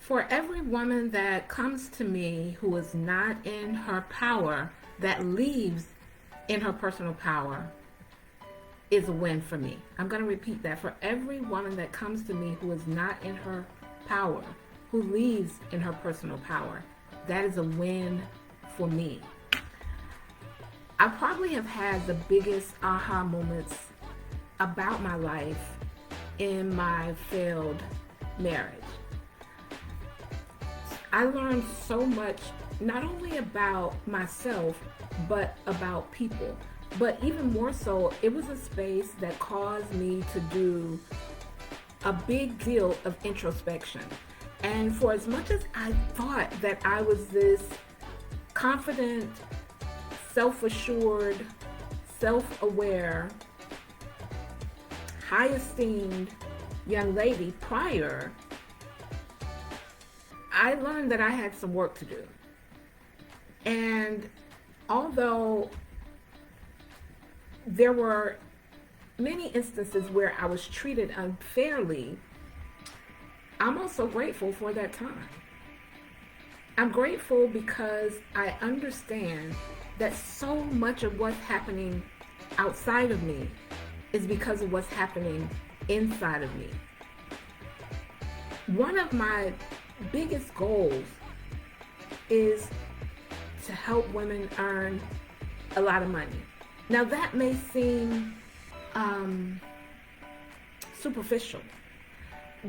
For every woman that comes to me who is not in her power, that leaves in her personal power, is a win for me. I'm going to repeat that. For every woman that comes to me who is not in her power, who leaves in her personal power, that is a win for me. I probably have had the biggest aha moments about my life in my failed marriage. I learned so much, not only about myself, but about people. But even more so, it was a space that caused me to do a big deal of introspection. And for as much as I thought that I was this confident, self-assured, self-aware, high-esteemed young lady prior, I learned that I had some work to do. And although there were many instances where I was treated unfairly, I'm also grateful for that time. I'm grateful because I understand that so much of what's happening outside of me is because of what's happening inside of me. One of my biggest goals is to help women earn a lot of money. Now that may seem superficial,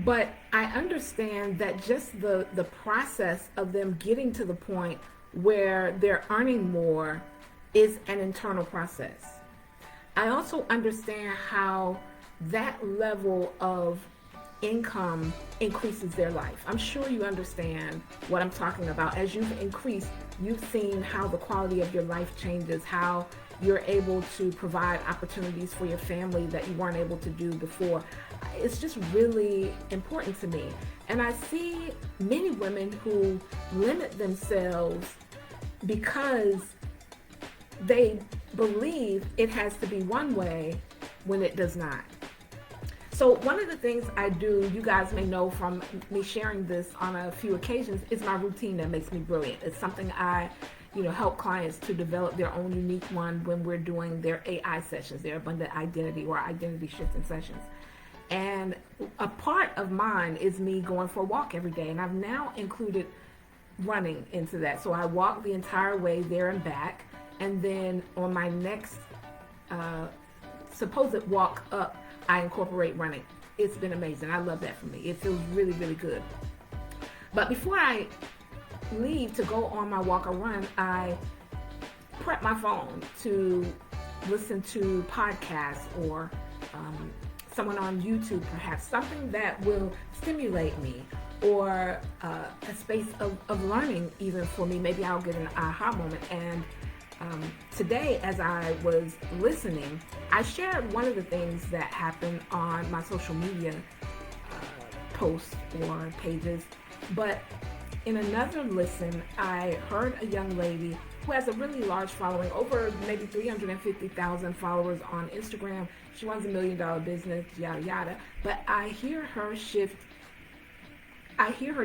but I understand that just the process of them getting to the point where they're earning more is an internal process. I also understand how that level of income increases their life. I'm sure you understand what I'm talking about. As you've increased, you've seen how the quality of your life changes, how you're able to provide opportunities for your family that you weren't able to do before. It's just really important to me. And I see many women who limit themselves because they believe it has to be one way when it does not. So one of the things I do, you guys may know from me sharing this on a few occasions, is my routine that makes me brilliant. It's something I help clients to develop their own unique one when we're doing their AI sessions, their abundant identity or identity shifting sessions. And a part of mine is me going for a walk every day. And I've now included running into that. So I walk the entire way there and back. And then on my next supposed walk up, I incorporate running. It's been amazing. I love that for me. It feels really, really good. But before I leave to go on my walk or run, I prep my phone to listen to podcasts or someone on YouTube, perhaps something that will stimulate me, or a space of learning even for me. Maybe I'll get an aha moment. And today, as I was listening, I shared one of the things that happened on my social media posts or pages. But in another listen, I heard a young lady who has a really large following, over maybe 350,000 followers on Instagram. She runs $1 million business, yada, yada. But I hear her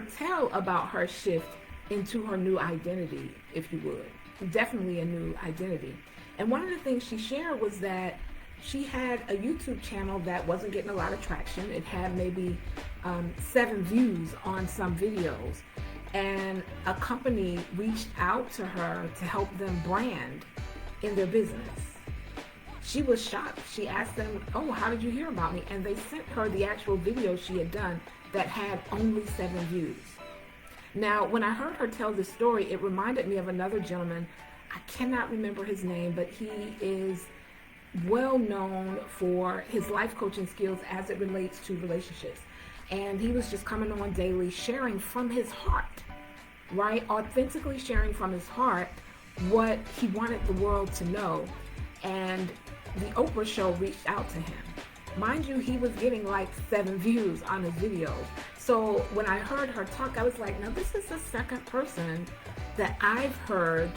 tell about her shift into her new identity, if you would. Definitely a new identity. And one of the things she shared was that she had a YouTube channel that wasn't getting a lot of traction. It had maybe 7 views on some videos. And a company reached out to her to help them brand in their business. She was shocked. She asked them, "Oh, how did you hear about me?" And they sent her the actual video she had done that had only 7 views. Now, when I heard her tell this story, it reminded me of another gentleman. I cannot remember his name, but he is well known for his life coaching skills as it relates to relationships. And he was just coming on daily, sharing from his heart, right? Authentically sharing from his heart what he wanted the world to know. And the Oprah show reached out to him. Mind you, he was getting like 7 views on his videos. So when I heard her talk, I was like, now this is the second person that I've heard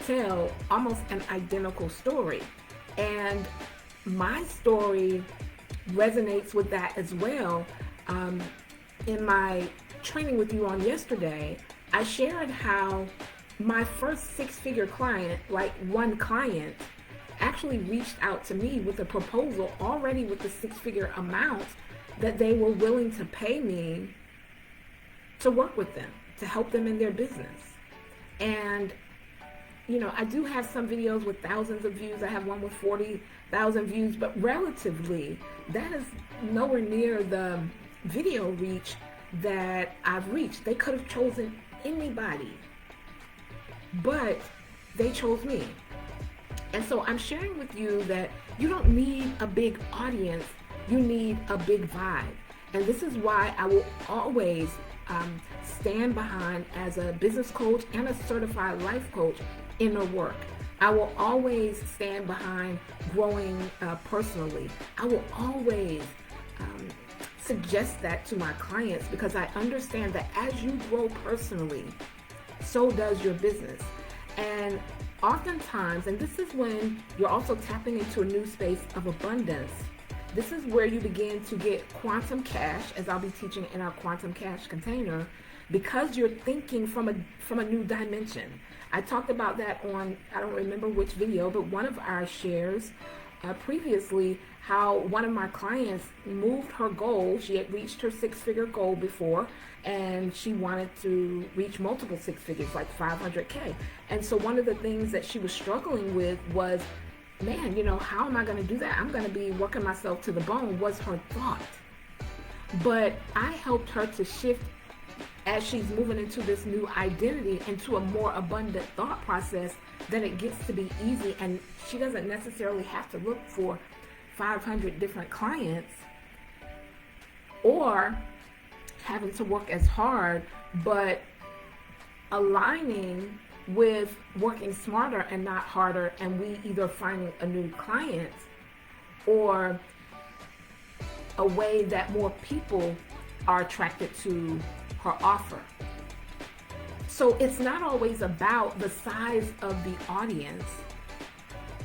tell almost an identical story. And my story resonates with that as well. In my training with you on yesterday, I shared how my first six-figure client, like one client, actually reached out to me with a proposal already with the six-figure amount that they were willing to pay me to work with them, to help them in their business. And I do have some videos with thousands of views. I have one with 40,000 views, but relatively, that is nowhere near the video reach that I've reached. They could have chosen anybody, but they chose me. And so I'm sharing with you that you don't need a big audience, you need a big vibe. And this is why I will always stand behind, as a business coach and a certified life coach, inner work. I will always stand behind growing personally. I will always suggest that to my clients, because I understand that as you grow personally, so does your business. And oftentimes, and this is when you're also tapping into a new space of abundance, this is where you begin to get quantum cash, as I'll be teaching in our quantum cash container, because you're thinking from a new dimension. I talked about that on, I don't remember which video, but one of our shares previously, how one of my clients moved her goal. She had reached her six-figure goal before, and she wanted to reach multiple six figures, like 500K. And so one of the things that she was struggling with was, man, how am I going to do that? I'm going to be working myself to the bone, was her thought. But I helped her to shift, as she's moving into this new identity, into a more abundant thought process, then it gets to be easy, and she doesn't necessarily have to look for 500 different clients or having to work as hard, but aligning with working smarter and not harder, and we either finding a new client or a way that more people are attracted to her offer. So it's not always about the size of the audience,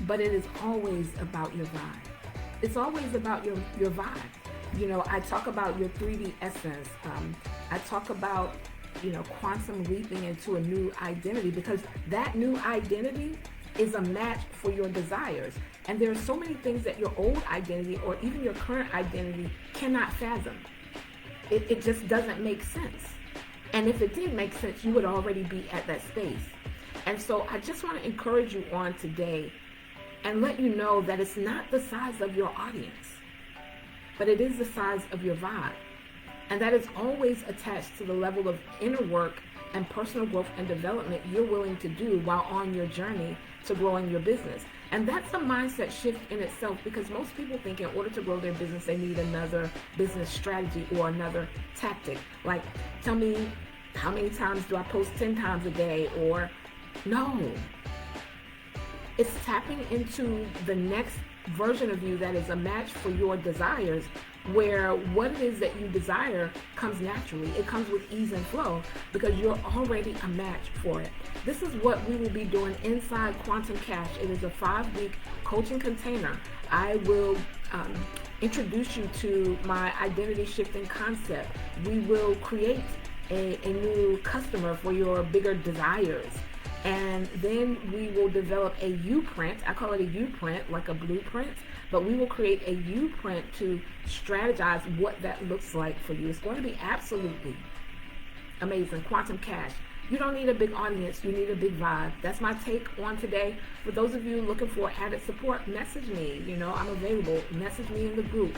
but it is always about your vibe. It's always about your vibe. I talk about your 3D essence. I talk about, quantum leaping into a new identity, because that new identity is a match for your desires. And there are so many things that your old identity or even your current identity cannot fathom. It just doesn't make sense. And if it did make sense, you would already be at that space. And so I just want to encourage you on today and let you know that it's not the size of your audience, but it is the size of your vibe. And that is always attached to the level of inner work and personal growth and development you're willing to do while on your journey to growing your business. And that's a mindset shift in itself, because most people think in order to grow their business, they need another business strategy or another tactic. Like, tell me, how many times do I post 10 times a day? Or no. It's tapping into the next version of you that is a match for your desires, where what it is that you desire comes naturally. It comes with ease and flow because you're already a match for it. This is what we will be doing inside Quantum Cash. It is a 5-week coaching container. I will introduce you to my identity shifting concept. We will create a new customer for your bigger desires. And then we will develop a U-print. I call it a U-print, like a blueprint, but we will create a U-print to strategize what that looks like for you. It's going to be absolutely amazing. Quantum Cash. You don't need a big audience, you need a big vibe. That's my take on today. For those of you looking for added support, message me. I'm available. Message me in the group.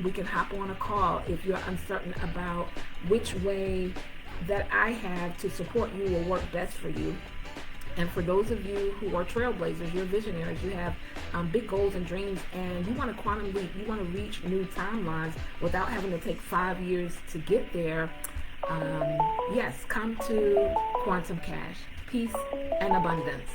We can hop on a call if you're uncertain about which way that I have to support you will work best for you. And for those of you who are trailblazers, you're visionaries, you have big goals and dreams, and you want to quantum leap, you want to reach new timelines without having to take 5 years to get there, yes, come to Quantum Cash. Peace and abundance.